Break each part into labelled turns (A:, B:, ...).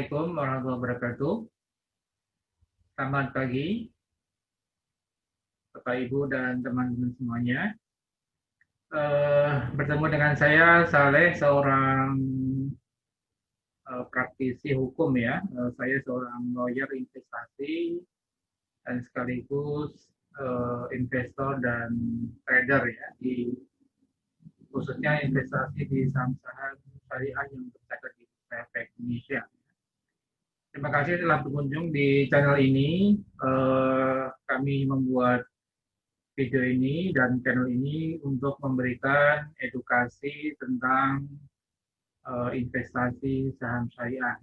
A: Assalamualaikum warahmatullahi wabarakatuh. Selamat pagi, Bapak Ibu dan teman-teman semuanya. Bertemu dengan saya, Saleh, seorang praktisi hukum ya. Saya seorang lawyer investasi dan sekaligus investor dan trader ya, khususnya investasi di saham-saham syariah yang tercatat di Efek Indonesia. Terima kasih telah berkunjung di channel ini. Kami membuat video ini dan channel ini untuk memberikan edukasi tentang investasi saham syariah.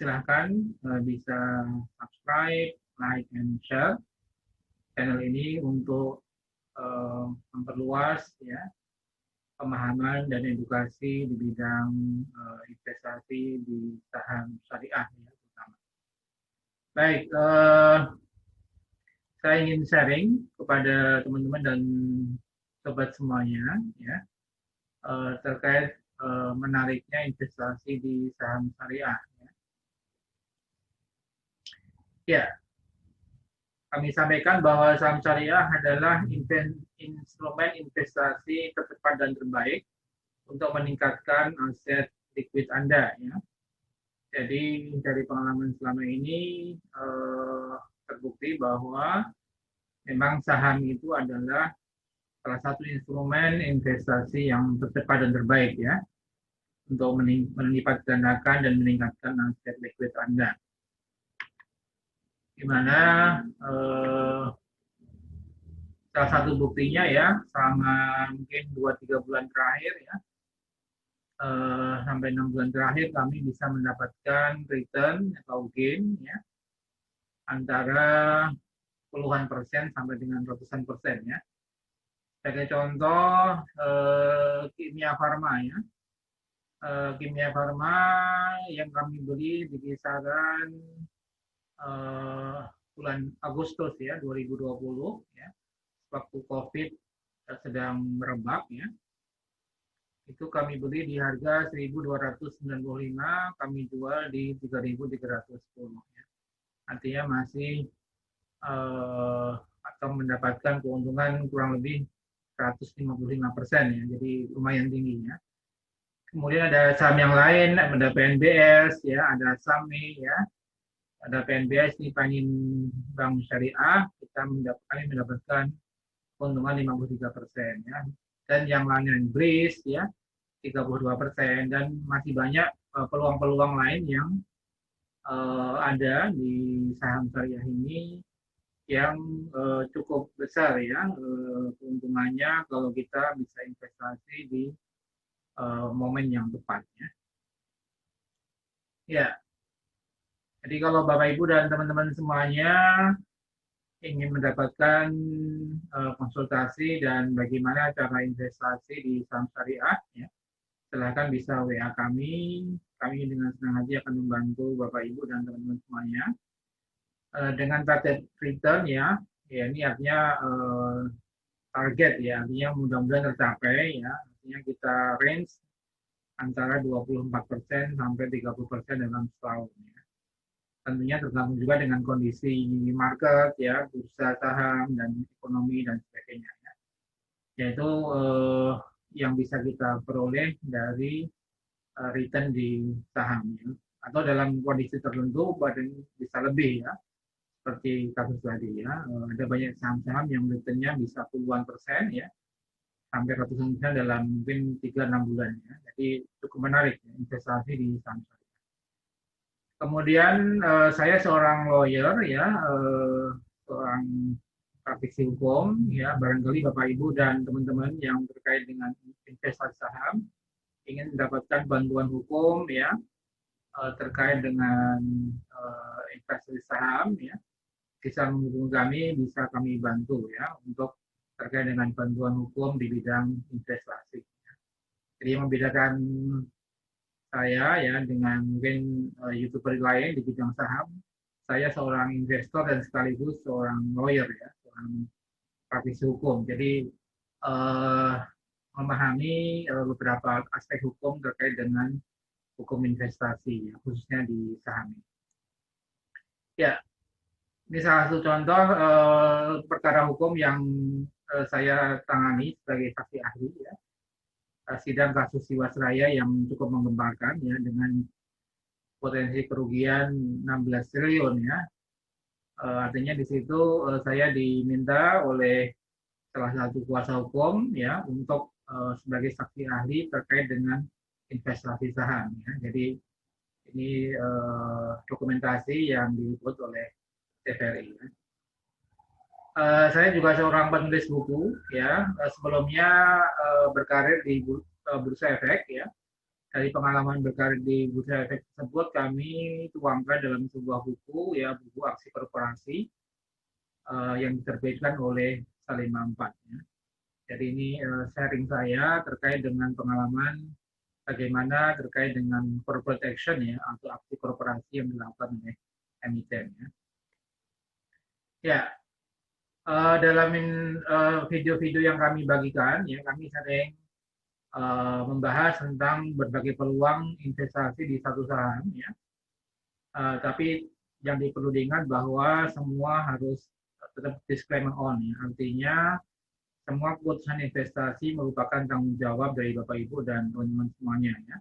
A: Silahkan bisa subscribe, like, and share channel ini untuk memperluas ya pemahaman dan edukasi di bidang investasi di saham syariah ya, terutama. Baik, saya ingin sharing kepada teman-teman dan sobat semuanya ya terkait menariknya investasi di saham syariah. Ya, kami sampaikan bahwa saham syariah adalah instrumen investasi tercepat dan terbaik untuk meningkatkan aset likuid Anda. Ya. Jadi dari pengalaman selama ini terbukti bahwa memang saham itu adalah salah satu instrumen investasi yang tercepat dan terbaik ya untuk melipat gandakan dan meningkatkan aset likuid Anda. Di mana salah satu buktinya ya selama mungkin 2-3 bulan terakhir ya sampai 6 bulan terakhir kami bisa mendapatkan return atau gain ya antara puluhan persen sampai dengan ratusan persen ya. Sebagai contoh Kimia Farma ya. Kimia Farma yang kami beli di kisaran bulan Agustus ya 2020 ya waktu COVID sedang merebak ya. Itu kami beli di harga 1.295, kami jual di 3.310 ya. Artinya masih atau mendapatkan keuntungan kurang lebih 155% ya. Jadi lumayan tinggi ya. Kemudian ada saham yang lain, ada PNBS ya, ada SAMI ya. Ada PNBS di Panin Bank Syariah, kami mendapatkan keuntungan 53% ya. Dan yang lainnya BRIS ya 32% dan masih banyak peluang-peluang lain yang ada di saham syariah ini yang cukup besar ya keuntungannya kalau kita bisa investasi di momen yang tepat ya. Ya. Jadi kalau Bapak Ibu dan teman-teman semuanya ingin mendapatkan konsultasi dan bagaimana cara investasi di saham syariah, ya, silahkan bisa WA kami. Kami dengan senang hati akan membantu Bapak Ibu dan teman-teman semuanya dengan target return ya ini artinya target ya, artinya mudah-mudahan tercapai ya, artinya kita range antara 24% sampai 30% dalam setahun. Ya. Tentunya tergantung juga dengan kondisi market ya, bursa saham dan ekonomi dan sebagainya ya. Yaitu yang bisa kita peroleh dari return di saham ya. Atau dalam kondisi tertentu bisa lebih ya, seperti kasus tadi ya, ada banyak saham-saham yang returnnya bisa puluhan persen ya, sampai ratusan persen dalam mungkin 3-6 bulan ya. Jadi cukup menarik ya, investasi di saham. Kemudian saya seorang lawyer ya, seorang praktisi hukum ya, barangkali Bapak Ibu dan teman-teman yang terkait dengan investasi saham ingin mendapatkan bantuan hukum ya terkait dengan investasi saham ya, bisa menghubungi kami, bisa kami bantu ya untuk terkait dengan bantuan hukum di bidang investasi. Jadi yang membedakan saya ya dengan mungkin YouTuber lain di bidang saham, saya seorang investor dan sekaligus seorang lawyer ya, seorang praktisi hukum. Jadi memahami beberapa aspek hukum terkait dengan hukum investasi, ya, khususnya di saham. Ya, ini salah satu contoh perkara hukum yang saya tangani sebagai saksi ahli, ya. Sidang kasus Jiwasraya yang cukup menggemparkan, ya, dengan potensi kerugian 16 triliun, ya. Artinya di situ saya diminta oleh salah satu kuasa hukum, ya, untuk sebagai saksi ahli terkait dengan investasi saham, ya. Jadi ini dokumentasi yang diliput oleh TVRI, ya. Saya juga seorang penulis buku, ya. Sebelumnya berkarir di Bursa Efek, ya. Dari pengalaman berkarir di Bursa Efek tersebut kami tuangkan dalam sebuah buku, ya, buku aksi korporasi yang diterbitkan oleh Salim Mampat, ya. Jadi ini sharing saya terkait dengan pengalaman bagaimana terkait dengan corporate action, ya, atau aksi korporasi yang dilakukan oleh emiten, ya. Ya, dalam video-video yang kami bagikan, ya, kami sering membahas tentang berbagai peluang investasi di satu saham, ya. Tapi yang perlu diingat bahwa semua harus tetap disclaimer on, ya. Artinya semua keputusan investasi merupakan tanggung jawab dari Bapak Ibu dan teman-teman semuanya, ya.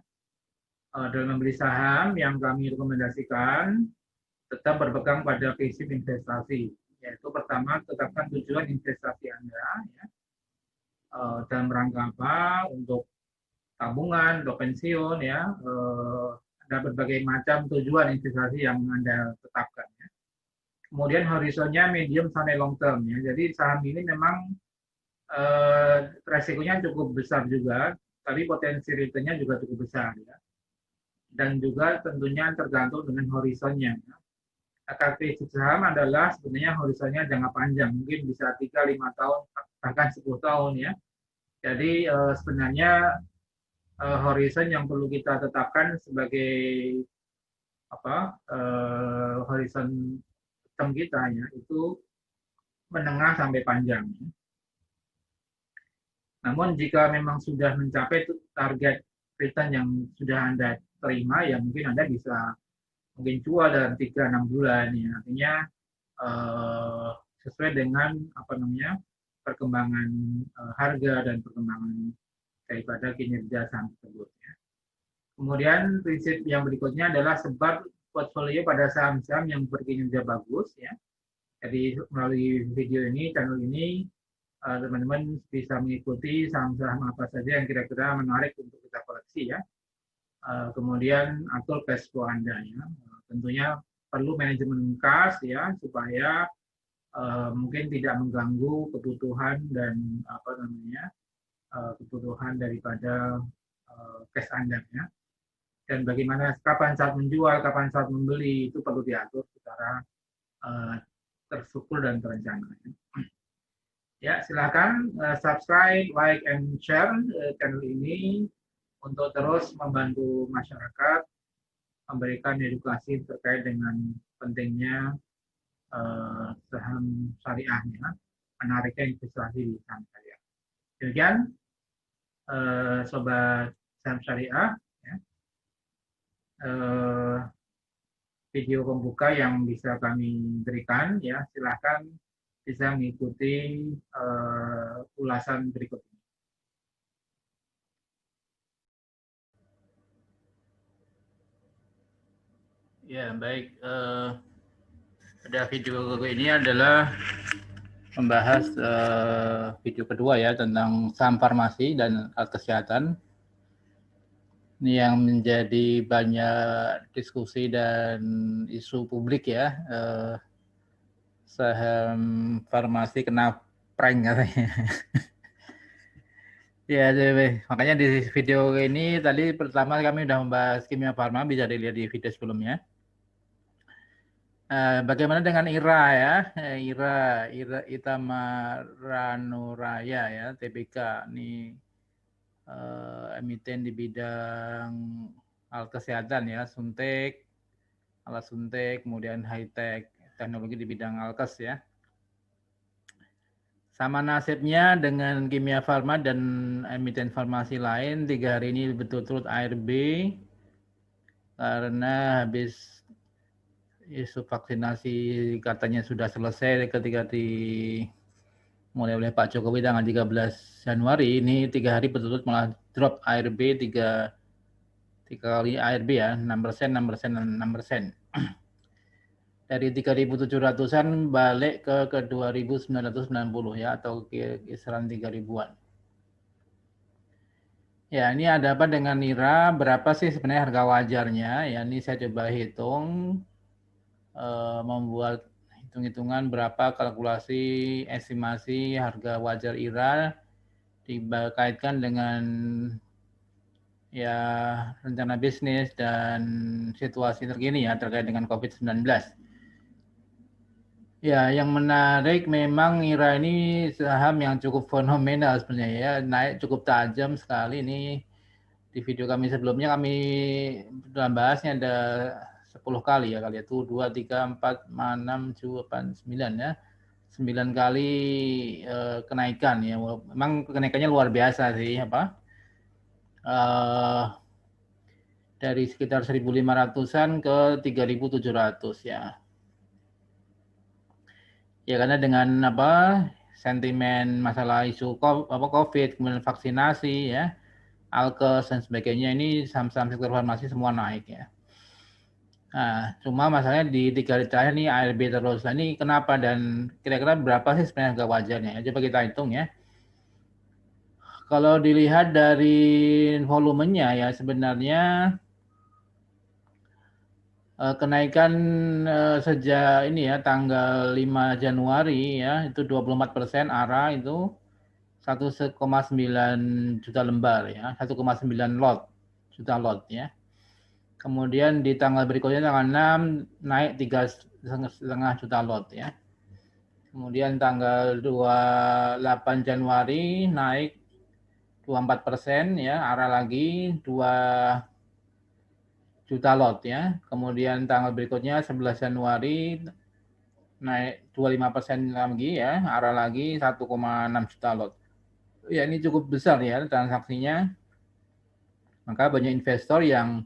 A: Dalam membeli saham yang kami rekomendasikan tetap berpegang pada prinsip investasi, yaitu pertama tetapkan tujuan investasi Anda, ya, dalam rangka apa, untuk tabungan, untuk pensiun, ya, ada berbagai macam tujuan investasi yang Anda tetapkan, ya. Kemudian horizonnya medium sampai long term, ya. Jadi saham ini memang resikonya cukup besar juga, tapi potensi returnnya juga cukup besar, ya. Dan juga tentunya tergantung dengan horizonnya, ya. Karakteristik saham adalah sebenarnya horizonnya jangka panjang, mungkin bisa 3-5 tahun, bahkan 10 tahun, ya. Jadi sebenarnya horizon yang perlu kita tetapkan sebagai horizon term kita, ya, itu menengah sampai panjang. Namun jika memang sudah mencapai target return yang sudah Anda terima, ya mungkin Anda bisa mungkin jual dalam 3-6 bulan, ya. Artinya sesuai dengan perkembangan harga dan perkembangan daripada kinerja saham tersebut, ya. Kemudian prinsip yang berikutnya adalah sebar portfolio pada saham-saham yang berkinerja bagus, ya. Jadi melalui video ini, channel ini, teman-teman bisa mengikuti saham-saham apa saja yang kira-kira menarik untuk kita koleksi, ya. Kemudian atur cash flow Anda, ya. Tentunya perlu manajemen kas, ya, supaya mungkin tidak mengganggu kebutuhan dan kebutuhan daripada cash Anda, ya. Dan bagaimana kapan saat menjual, kapan saat membeli itu perlu diatur secara terstruktur dan terencana. Ya, silakan subscribe, like, and share channel ini untuk terus membantu masyarakat memberikan edukasi terkait dengan pentingnya saham syariahnya, menariknya investasi di saham syariah. Demikian sobat saham syariah, ya. Video pembuka yang bisa kami berikan, ya, silakan bisa mengikuti ulasan berikut ini. Ya, baik. Pada video ini adalah membahas video kedua, ya, tentang saham farmasi dan alat kesehatan. Ini yang menjadi banyak diskusi dan isu publik, ya. Saham farmasi kena prank katanya. Ya, makanya di video ini tadi pertama kami sudah membahas Kimia Farma, bisa dilihat di video sebelumnya. Bagaimana dengan IRA, ya? IRA Itama Ranuraya, ya, TBK. Ini emiten di bidang alat kesehatan, ya, suntik, alat suntik, kemudian high tech, teknologi di bidang alkes, ya. Sama nasibnya dengan Kimia Farma dan emiten farmasi lain, 3 hari ini berturut-turut ARB
B: karena habis isu vaksinasi katanya sudah selesai ketika mulai oleh Pak Jokowi tanggal 13 Januari, ini 3 hari berturut malah drop ARB 3 kali ARB ya, 6%, 6%, 6%. Dari 3.700-an balik ke 2.990 ya, atau kisaran 3.000-an. Ya, ini ada apa dengan nira? Berapa sih sebenarnya harga wajarnya? Ya, ini saya coba hitung, membuat hitung-hitungan berapa kalkulasi estimasi harga wajar IRA dikaitkan dengan ya rencana bisnis dan situasi terkini ya terkait dengan COVID-19. Ya, yang menarik memang IRA ini saham yang cukup fenomenal sebenarnya ya, naik cukup tajam sekali. Ini di video kami sebelumnya kami dalam bahasnya ada 10 kali ya, kali itu 2, 3, 4, 6, 7, 9 ya. 9 kali kenaikan ya. Memang kenaikannya luar biasa sih apa? Dari sekitar 1.500-an ke 3.700 ya. Ya karena dengan apa sentimen masalah isu COVID, kemudian vaksinasi ya, alkes dan sebagainya, ini saham-saham sektor farmasi semua naik ya. Nah, cuma masalahnya di 3 hari terakhir nih ARB terus. Nah, ini kenapa dan kira-kira berapa sih sebenarnya harga wajarnya? Coba kita hitung ya. Kalau dilihat dari volumenya ya sebenarnya kenaikan sejak ini ya tanggal 5 Januari ya itu 24% ARA itu 1,9 juta lembar ya, 1,9 juta lot ya. Kemudian di tanggal berikutnya tanggal 6 naik 3,5 juta lot ya. Kemudian tanggal 28 Januari naik 24% ya, ARA lagi 2 juta lot ya. Kemudian tanggal berikutnya 11 Januari naik 25% lagi ya, ARA lagi 1,6 juta lot. Ya ini cukup besar ya transaksinya. Maka banyak investor yang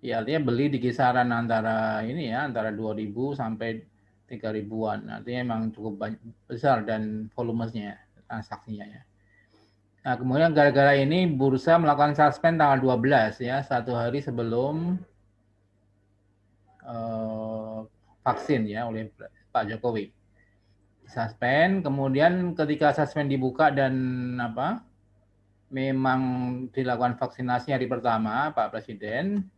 B: ya artinya beli di kisaran antara ini ya, antara 2.000 sampai 3.000-an. Artinya memang cukup banyak, besar dan volumenya transaksinya ya. Nah, kemudian gara-gara ini bursa melakukan suspend tanggal 12 ya, 1 hari sebelum vaksin ya oleh Pak Jokowi. Suspend, kemudian ketika suspend dibuka dan apa? Memang dilakukan vaksinasi hari pertama Pak Presiden,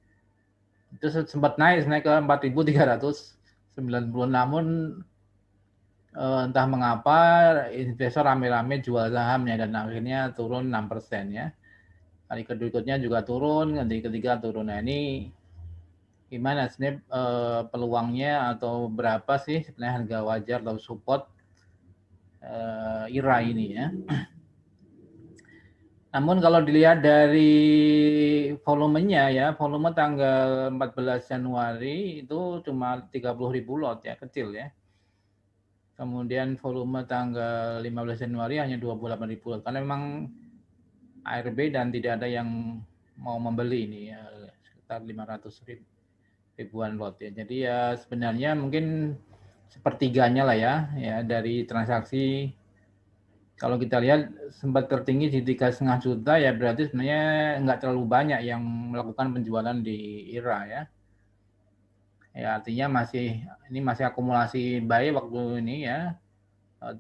B: itu sempat naik ke 4.390, namun entah mengapa investor rame-rame jual sahamnya dan akhirnya turun 6% ya. Hari berikutnya juga turun, hari ketiga turun. Nah ini gimana sebenarnya peluangnya atau berapa sih sebenarnya harga wajar atau support IRA ini ya. Namun kalau dilihat dari volumenya ya, volume tanggal 14 Januari itu cuma 30.000 lot ya, kecil ya. Kemudian volume tanggal 15 Januari hanya 28.000 lot, karena memang ARB dan tidak ada yang mau membeli ini ya, sekitar 500 ribuan lot ya. Jadi ya sebenarnya mungkin sepertiganya lah ya dari transaksi. Kalau kita lihat sempat tertinggi di 3,5 juta ya, berarti sebenarnya nggak terlalu banyak yang melakukan penjualan di IRA ya. Ya artinya ini masih akumulasi buy waktu ini ya,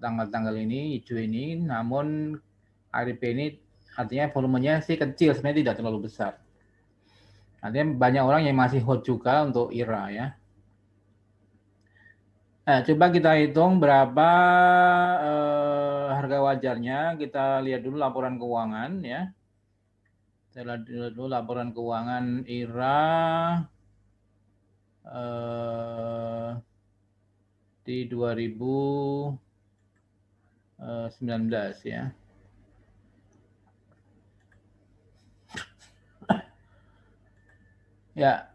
B: tanggal-tanggal ini hijau ini, namun ARB ini artinya volumenya sih kecil, sebenarnya tidak terlalu besar. Artinya banyak orang yang masih hold juga untuk IRA ya. Nah, coba kita hitung berapa harga wajarnya. Kita lihat dulu laporan keuangan ya. Kita lihat dulu laporan keuangan IRA di 2019 ya. Ya,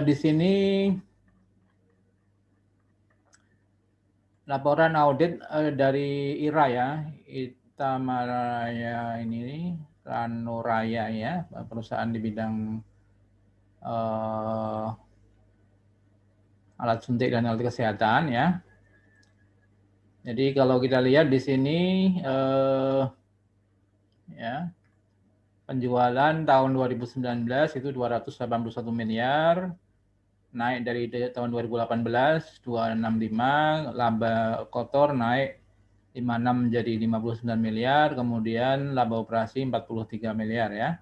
B: di sini laporan audit dari IRA ya, Itamaraya ini, Ranuraya ya, perusahaan di bidang alat suntik dan alat kesehatan ya. Jadi kalau kita lihat di sini ya, penjualan tahun 2019 itu 281 miliar, naik dari tahun 2018 265, laba kotor naik 56 menjadi 59 miliar, kemudian laba operasi 43 miliar ya.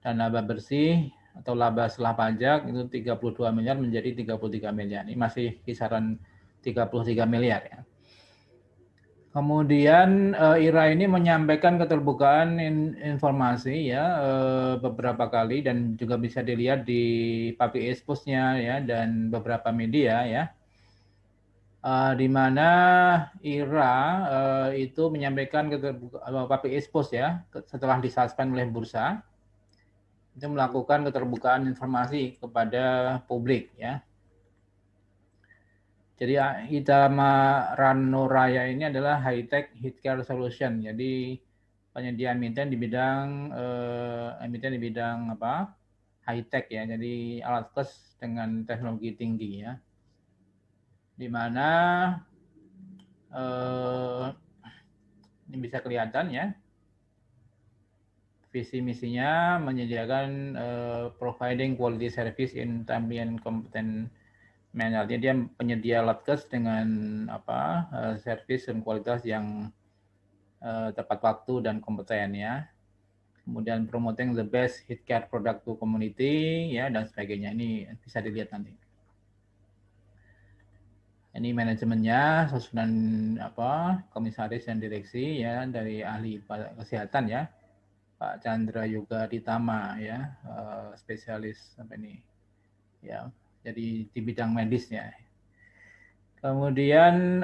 B: Dan laba bersih atau laba setelah pajak itu 32 miliar menjadi 33 miliar. Ini masih kisaran 33 miliar ya. Kemudian IRA ini menyampaikan keterbukaan informasi ya beberapa kali dan juga bisa dilihat di public expose-nya ya dan beberapa media ya. Di mana IRA itu menyampaikan keterbukaan public expose ya setelah disuspend oleh bursa itu melakukan keterbukaan informasi kepada publik ya. Jadi Itama Rano Raya ini adalah high tech healthcare solution. Jadi penyedia emiten di bidang apa? High tech ya. Jadi alat kes dengan teknologi tinggi ya. Di mana ini bisa kelihatan ya. Visi misinya menyediakan providing quality service in timely and competent manner. Jadi dia penyedia alat kes dengan service dan kualitas yang tepat waktu dan kompeten ya. Kemudian promoting the best healthcare product to community ya dan sebagainya. Ini bisa dilihat nanti. Ini manajemennya, susunan komisaris dan direksi ya dari ahli kesehatan ya. Pak Chandra Yoga Ditama ya, spesialis sampai ini ya. Jadi di bidang medis ya. Kemudian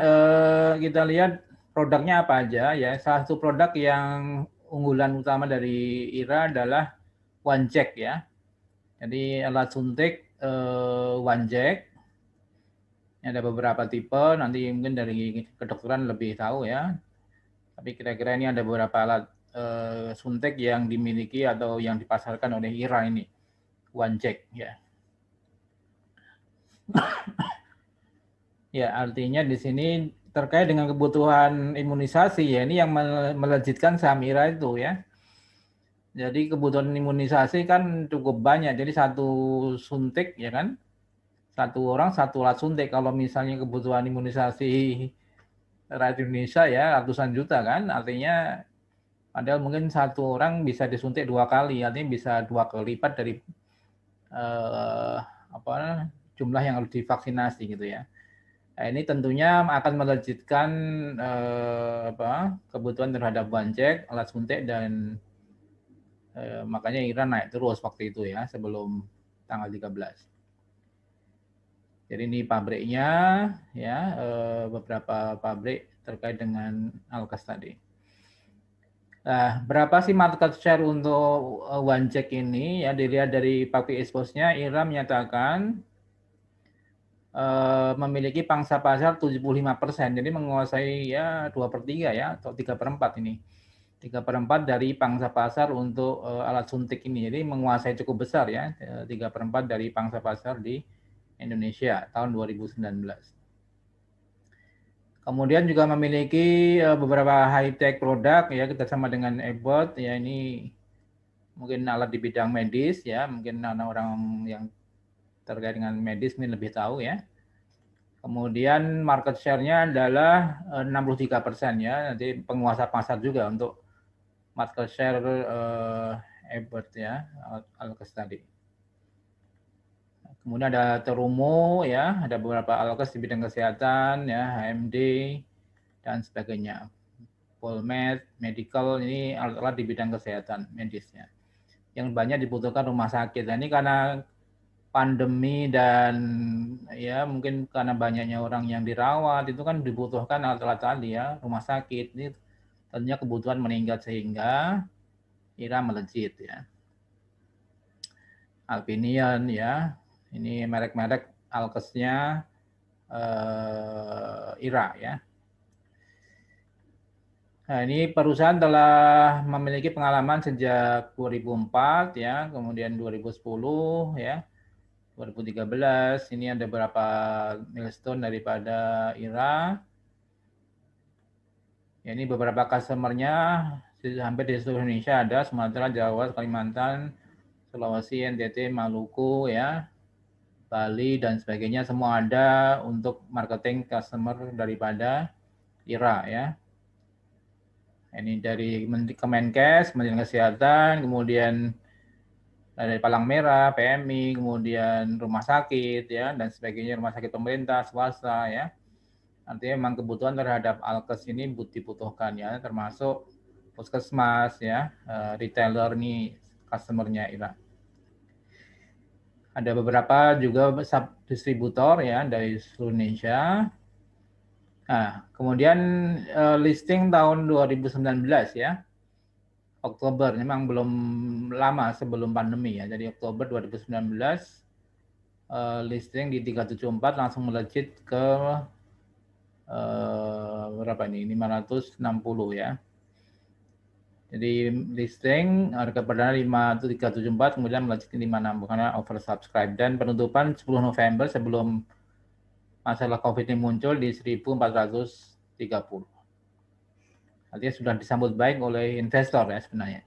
B: kita lihat produknya apa aja ya. Salah satu produk yang unggulan utama dari IRA adalah OneJack ya. Jadi alat suntik OneJack. Ada beberapa tipe, nanti mungkin dari kedokteran lebih tahu ya. Tapi kira-kira ini ada beberapa alat suntik yang dimiliki atau yang dipasarkan oleh IRA ini. OneJack ya. Ya, artinya di sini terkait dengan kebutuhan imunisasi ya, ini yang melejitkan saham IRA itu ya. Jadi kebutuhan imunisasi kan cukup banyak. Jadi satu suntik ya kan, satu orang satu alat suntik. Kalau misalnya kebutuhan imunisasi rakyat Indonesia ya ratusan juta kan, artinya padahal mungkin satu orang bisa disuntik 2 kali, artinya bisa 2 kali lipat dari jumlah yang harus divaksinasi gitu ya. Nah, ini tentunya akan melejitkan kebutuhan terhadap OneJack, alat suntik dan makanya IRA naik terus waktu itu ya sebelum tanggal 13. Jadi ini pabriknya ya beberapa pabrik terkait dengan alkes tadi. Nah, berapa sih market share untuk OneJack ini? Ya dilihat dari public expose-nya, IRA menyatakan memiliki pangsa pasar 75%, jadi menguasai ya 2/3 ya atau 3/4 ini. 3/4 dari pangsa pasar untuk alat suntik ini, jadi menguasai cukup besar ya 3/4 dari pangsa pasar di Indonesia tahun 2019. Kemudian juga memiliki beberapa high tech produk ya kerjasama dengan Abbott ya, ini mungkin alat di bidang medis ya, mungkin orang yang terkait dengan medis ini lebih tahu ya. Kemudian market share-nya adalah 63% ya, nanti penguasa pasar juga untuk market share Abbott ya, alkes tadi. Kemudian ada Terumo ya, ada beberapa alkes di bidang kesehatan ya, HMD dan sebagainya. Polmed, medical, ini alat-alat di bidang kesehatan medisnya. Yang banyak dibutuhkan rumah sakit. Nah, ini karena pandemi dan ya mungkin karena banyaknya orang yang dirawat itu kan dibutuhkan alat-alat tadi ya, rumah sakit. Ini tentunya kebutuhan meningkat sehingga IRA melejit ya. Alpinion ya, ini merek-merek alkesnya IRA ya. Nah, ini perusahaan telah memiliki pengalaman sejak 2004 ya, kemudian 2010 ya, 2013. Ini ada beberapa milestone daripada IRA. Ya, ini beberapa customer-nya hampir di seluruh Indonesia ada, Sumatera, Jawa, Kalimantan, Sulawesi, NTT, Maluku ya, Bali dan sebagainya, semua ada untuk marketing customer daripada IRA ya. Ini dari Kemenkes, Kementerian Kesehatan, kemudian dari Palang Merah, PMI, kemudian rumah sakit ya dan sebagainya, rumah sakit pemerintah, swasta ya. Artinya memang kebutuhan terhadap alkes ini dibutuhkan ya, termasuk puskesmas ya, retailer nih customer-nya IRA. Ada beberapa juga sub distributor ya dari seluruh Indonesia. Nah, kemudian listing tahun 2019 ya. Oktober, memang belum lama sebelum pandemi ya. Jadi Oktober 2019 listing di 374 langsung melejit ke berapa ini? 560 ya. Jadi listing harga perdana 374 kemudian melejit ke 56 karena oversubscribe dan penutupan 10 November sebelum masalah Covid ini muncul di 1430. Artinya sudah disambut baik oleh investor ya sebenarnya.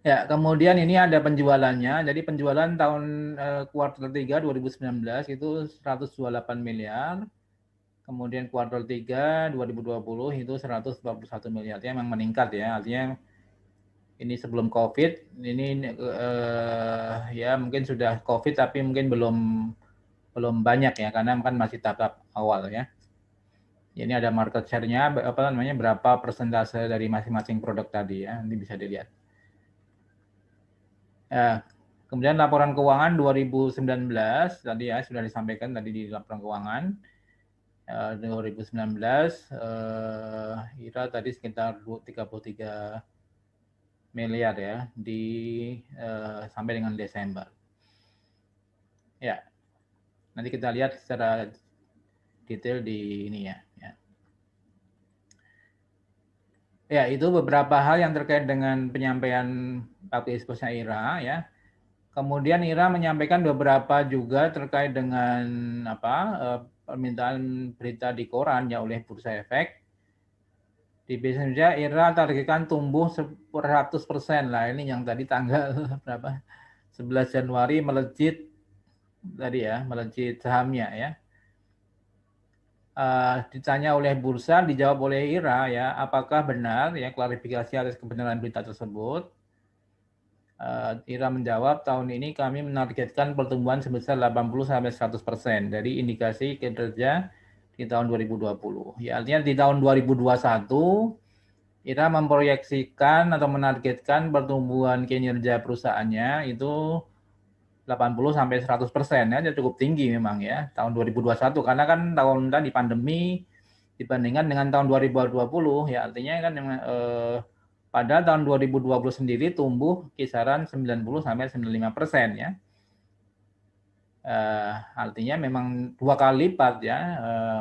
B: Ya, kemudian ini ada penjualannya. Jadi penjualan tahun kuartal 3 2019 itu 128 miliar. Kemudian kuartal 3 2020 itu 141 miliar. Artinya memang meningkat ya. Artinya ini sebelum Covid, ini ya mungkin sudah Covid tapi mungkin belum banyak ya karena kan masih tahap awal ya. Ini ada market share-nya apa namanya berapa persentase dari masing-masing produk tadi ya. Ini bisa dilihat. Ya, kemudian laporan keuangan 2019 tadi ya sudah disampaikan tadi di laporan keuangan 2019 IRA tadi sekitar 33 miliar ya di sampai dengan Desember. Ya, nanti kita lihat secara detail di ini ya. Ya, itu beberapa hal yang terkait dengan penyampaian public exposure IRA ya. Kemudian IRA menyampaikan beberapa juga terkait dengan permintaan berita di koran ya oleh Bursa Efek. Di bisnis Indonesia IRA targetkan tumbuh 100% lah. Ini yang tadi tanggal berapa? 11 Januari melejit tadi ya, melejit sahamnya ya. Ditanya oleh bursa, dijawab oleh IRA ya, apakah benar ya klarifikasi atas kebenaran berita tersebut. IRA menjawab tahun ini kami menargetkan pertumbuhan sebesar 80-100% dari indikasi kinerja di tahun 2020. Ya, artinya di tahun 2021 IRA memproyeksikan atau menargetkan pertumbuhan kinerja perusahaannya itu 80-100% ya, cukup tinggi memang ya tahun 2021 karena kan tahun tadi pandemi dibandingkan dengan tahun 2020 ya artinya kan pada tahun 2020 sendiri tumbuh kisaran 90-95% ya. Artinya memang 2 kali lipat ya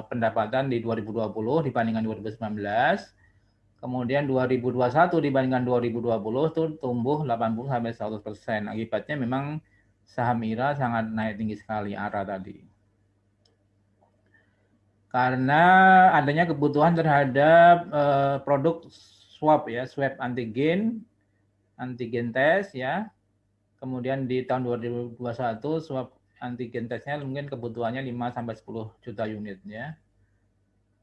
B: pendapatan di 2020 dibandingkan 2019. Kemudian 2021 dibandingkan 2020 itu tumbuh 80-100%. Akibatnya memang saham IRA sangat naik tinggi sekali ARA tadi. Karena adanya kebutuhan terhadap produk swab ya, swab antigen tes ya. Kemudian di tahun 2021 swab antigen tesnya mungkin kebutuhannya 5-10 juta unit ya.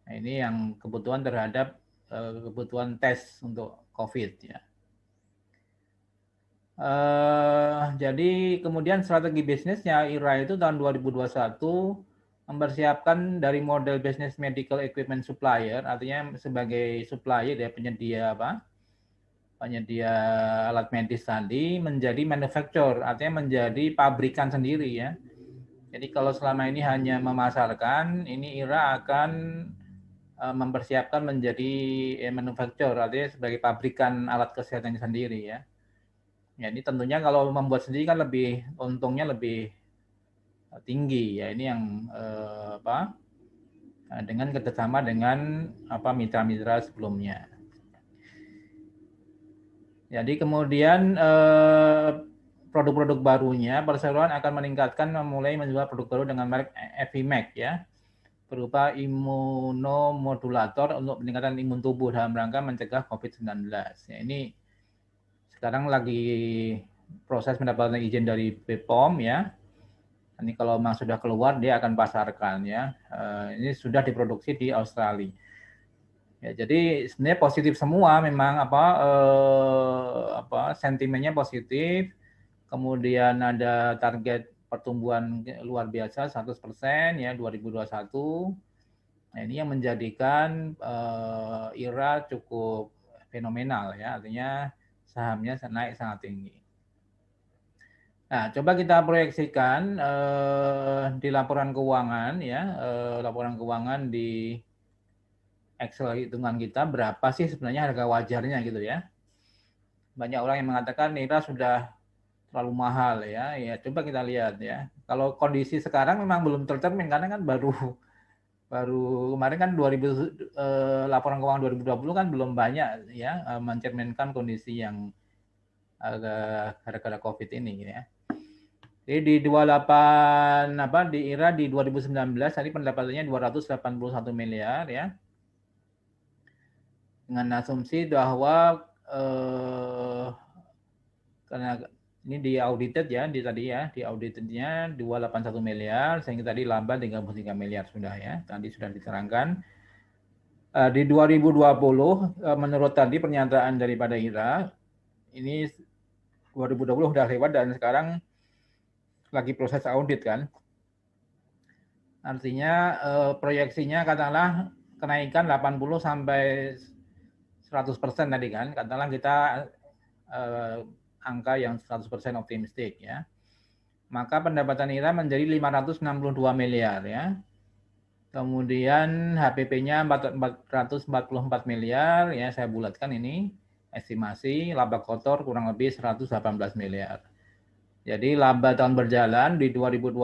B: Nah, ini yang kebutuhan terhadap kebutuhan tes untuk COVID ya. Jadi kemudian strategi bisnisnya IRA itu tahun 2021 mempersiapkan dari model bisnis medical equipment supplier, artinya sebagai supplier ya penyedia penyedia alat medis tadi menjadi manufacturer, artinya menjadi pabrikan sendiri ya. Jadi kalau selama ini hanya memasarkan, ini IRA akan mempersiapkan menjadi manufacturer, artinya sebagai pabrikan alat kesehatan sendiri ya. Ya ini tentunya kalau membuat sendiri kan untungnya lebih tinggi ya. Ini yang dengan kerjasama dengan mitra-mitra sebelumnya. Jadi kemudian produk-produk barunya perseroan akan meningkatkan mulai menjual produk baru dengan merek Evimax ya, berupa imunomodulator untuk peningkatan imun tubuh dalam rangka mencegah COVID-19. Ya, ini sekarang lagi proses mendapatkan izin dari BPOM ya. Ini kalau memang sudah keluar dia akan pasarkan ya. Ini sudah diproduksi di Australia. Ya, jadi sebenarnya positif semua memang sentimennya positif. Kemudian ada target pertumbuhan luar biasa 100% ya 2021. Nah, ini yang menjadikan IRA cukup fenomenal ya, artinya sahamnya naik sangat tinggi. Nah, coba kita proyeksikan di laporan keuangan ya, laporan keuangan di Excel hitungan kita berapa sih sebenarnya harga wajarnya gitu ya. Banyak orang yang mengatakan IRA sudah terlalu mahal ya. Ya, coba kita lihat ya. Kalau kondisi sekarang memang belum tercermin karena kan baru kemarin kan laporan keuangan 2020 kan belum banyak ya mencerminkan kondisi yang gara-gara COVID ini ya. Jadi di 28 di IRA di 2019 tadi pendapatannya 281 miliar ya. Dengan asumsi bahwa karena ini di audited ya, di auditednya 281 miliar, sehingga tadi laba 33 miliar sudah ya, tadi sudah diterangkan. Di 2020 menurut tadi pernyataan daripada IRA, ini 2020 sudah lewat dan sekarang lagi proses audit kan. Artinya proyeksinya katakanlah kenaikan 80 sampai 100% tadi kan, katakanlah kita angka yang 100% optimistik ya. Maka pendapatan IRA menjadi 562 miliar ya. Kemudian HPP-nya 444 miliar ya, saya bulatkan ini estimasi, laba kotor kurang lebih 118 miliar. Jadi laba tahun berjalan di 2020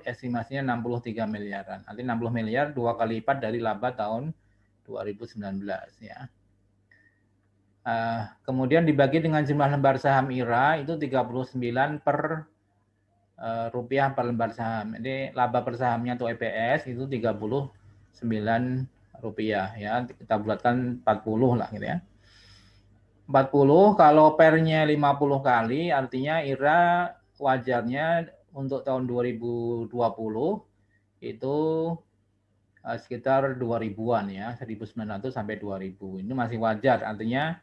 B: estimasinya 63 miliaran. Nanti 60 miliar 2 kali lipat dari laba tahun 2019 ya. Kemudian dibagi dengan jumlah lembar saham IRA itu 39 per rupiah per lembar saham. Jadi laba per sahamnya atau EPS itu 39 rupiah ya. Kita bulatkan 40 lah gitu ya. 40 kalau pernya 50 kali artinya IRA wajarnya untuk tahun 2020 itu sekitar 2000-an ya, 1900 sampai 2000. Ini masih wajar, artinya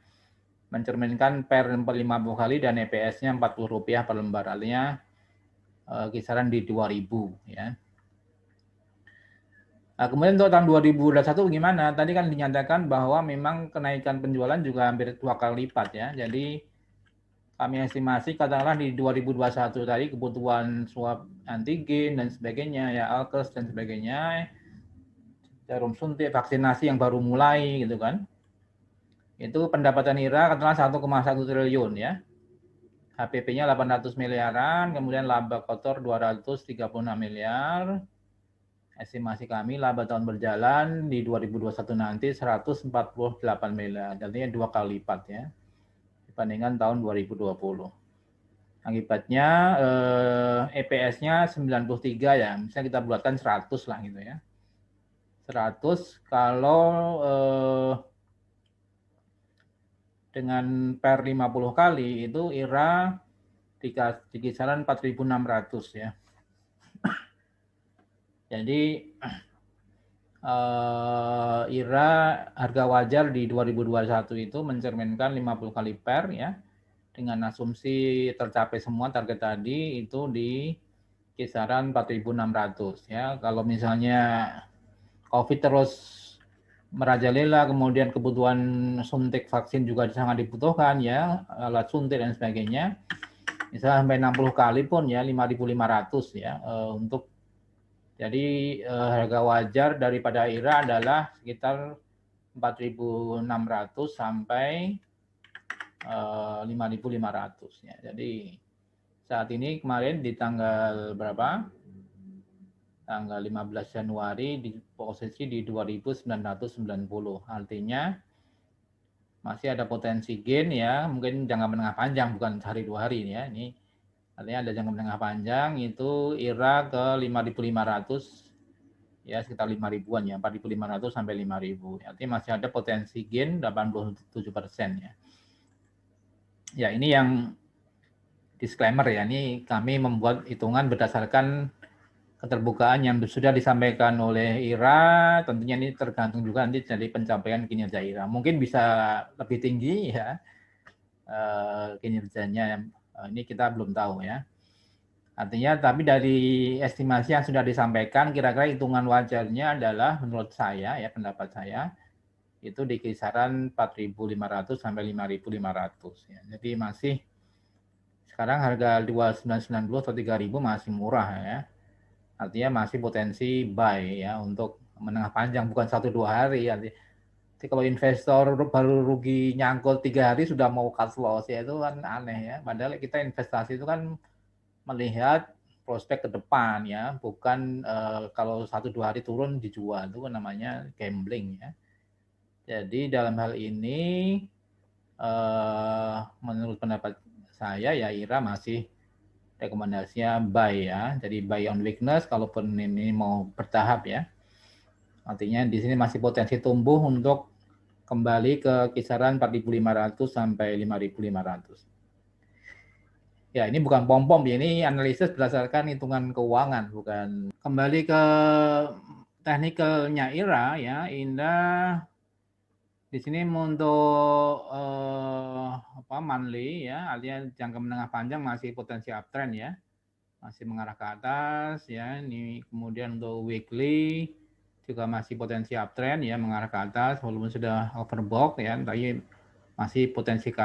B: mencerminkan per 50 kali dan EPS-nya 40 rupiah per lembar, artinya kisaran di 2000 ya. Nah, kemudian untuk tahun 2021 gimana? Tadi kan dinyatakan bahwa memang kenaikan penjualan juga hampir 2 kali lipat ya. Jadi kami estimasi katakanlah di 2021 tadi kebutuhan swab antigen dan sebagainya ya, alkes dan sebagainya, jarum suntik, vaksinasi yang baru mulai gitu kan. Itu pendapatan IRA katakanlah 1,1 triliun ya. HPP-nya 800 miliaran, kemudian laba kotor 236 miliar. Estimasi kami laba tahun berjalan di 2021 nanti 148 miliar, artinya 2 kali lipat ya dibandingkan tahun 2020. Akibatnya EPS-nya 93 ya, misalnya kita buatkan 100 lah gitu ya. 100 kalau dengan per 50 kali itu IRA di kisaran 4.600 ya. Jadi IRA harga wajar di 2021 itu mencerminkan 50 kali per ya, dengan asumsi tercapai semua target tadi itu di kisaran 4.600 ya. Kalau misalnya COVID terus merajalela, kemudian kebutuhan suntik vaksin juga sangat dibutuhkan ya, alat suntik dan sebagainya, misalnya sampai 60 kali pun ya 5.500 ya untuk. Jadi harga wajar daripada IRA adalah sekitar 4.600 sampai 5.500 ya. Jadi saat ini kemarin di tanggal berapa? tanggal 15 Januari di posisi di 2.990. Artinya masih ada potensi gain ya, mungkin jangka menengah panjang, bukan sehari 2 hari ya. Ini artinya ada jangka menengah panjang itu IRA ke 5.500 ya, sekitar 5.000-an ya, 4.500 sampai 5.000. Artinya masih ada potensi gain 87% ya. Ya, ini yang disclaimer ya, ini kami membuat hitungan berdasarkan keterbukaan yang sudah disampaikan oleh IRA, tentunya ini tergantung juga nanti dari pencapaian kinerja IRA. Mungkin bisa lebih tinggi ya kinerjanya, ini kita belum tahu ya. Artinya tapi dari estimasi yang sudah disampaikan, kira-kira hitungan wajarnya adalah menurut saya ya, pendapat saya, itu di kisaran 4.500 sampai 5.500 ya. Jadi masih sekarang harga 2.990 atau 3.000 masih murah ya. Artinya masih potensi buy ya untuk menengah panjang, bukan 1-2 hari. Jadi kalau investor baru rugi nyangkut 3 hari sudah mau cut loss ya, itu kan aneh ya. Padahal kita investasi itu kan melihat prospek ke depan ya, bukan kalau 1-2 hari turun dijual, itu kan namanya gambling ya. Jadi dalam hal ini menurut pendapat saya ya IRA masih rekomendasinya buy ya. Jadi buy on weakness kalaupun ini mau bertahap ya. Artinya di sini masih potensi tumbuh untuk kembali ke kisaran 4.500 sampai 5.500. Ya, ini bukan pom-pom, ini analisis berdasarkan hitungan keuangan, bukan. Kembali ke teknikalnya IRA ya, Indah di sini untuk monthly ya, artinya jangka menengah panjang masih potensi uptrend ya, masih mengarah ke atas ya. Ini kemudian untuk weekly juga masih potensi uptrend ya, mengarah ke atas walaupun sudah overbought ya, tapi masih potensi ke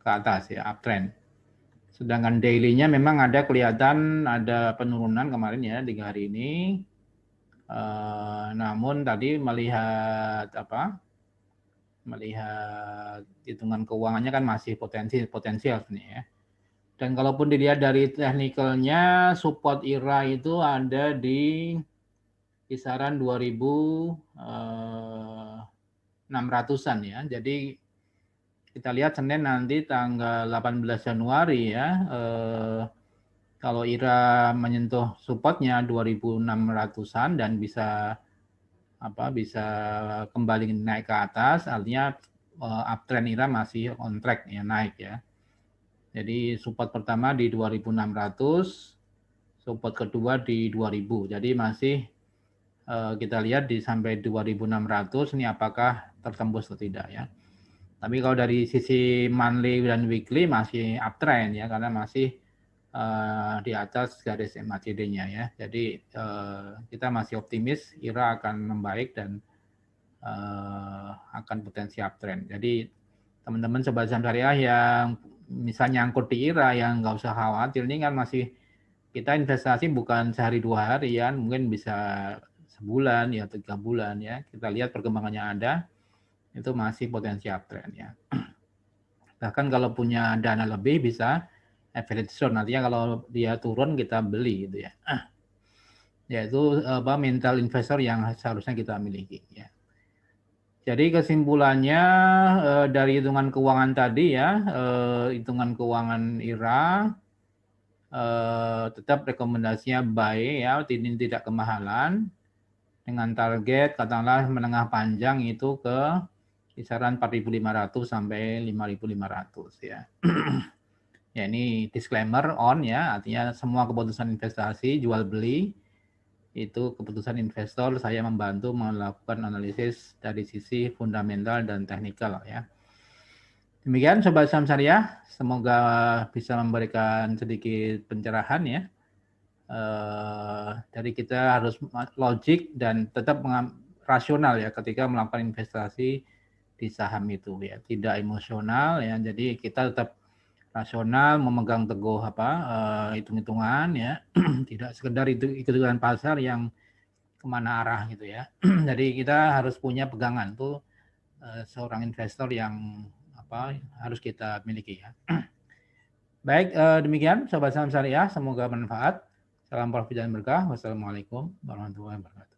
B: atas ya, uptrend. Sedangkan daily-nya memang ada kelihatan ada penurunan kemarin ya 3 hari ini. Namun tadi melihat hitungan keuangannya kan masih potensial nih ya. Dan kalaupun dilihat dari teknikalnya, support IRA itu ada di kisaran 2.600-an ya. Jadi kita lihat Senin nanti tanggal 18 Januari ya, kalau IRA menyentuh supportnya 2.600-an dan bisa kembali naik ke atas, artinya uptrend IRA masih on track ya, naik ya. Jadi support pertama di 2.600, support kedua di 2.000. Jadi masih kita lihat di sampai 2.600 ini apakah tertembus atau tidak ya. Tapi kalau dari sisi monthly dan weekly masih uptrend ya, karena masih di atas garis MACD-nya ya. Jadi kita masih optimis IRA akan membaik dan akan potensi uptrend. Jadi teman-teman sobat saham syariah yang misalnya nyangkut di IRA yang nggak usah khawatir, ini kan masih kita investasi bukan sehari 2 hari ya, mungkin bisa sebulan ya, 3 bulan ya. Kita lihat perkembangannya ada, itu masih potensi uptrend ya. Bahkan kalau punya dana lebih bisa average short, nantinya kalau dia turun kita beli gitu ya. Yaitu mental investor yang seharusnya kita miliki ya. Jadi kesimpulannya dari hitungan keuangan tadi ya, hitungan keuangan IRA tetap rekomendasinya buy ya, tidak kemahalan dengan target katakanlah menengah panjang itu ke kisaran 4.500 sampai 5.500 ya. Ya ini disclaimer on ya, artinya semua keputusan investasi jual beli itu keputusan investor, saya membantu melakukan analisis dari sisi fundamental dan teknikal ya. Demikian Sobat Saham Syariah, semoga bisa memberikan sedikit pencerahan ya. Jadi kita harus logik dan tetap rasional ya ketika melakukan investasi di saham itu ya, tidak emosional ya. Jadi kita tetap rasional, memegang teguh hitung-hitungan ya, tidak sekedar ikut-ikutan pasar yang kemana arah gitu ya. Jadi kita harus punya pegangan tuh seorang investor yang harus kita miliki ya. Baik, demikian Sobat Saham Syariah, semoga bermanfaat. Salam profit dan berkah. Wassalamualaikum warahmatullahi wabarakatuh.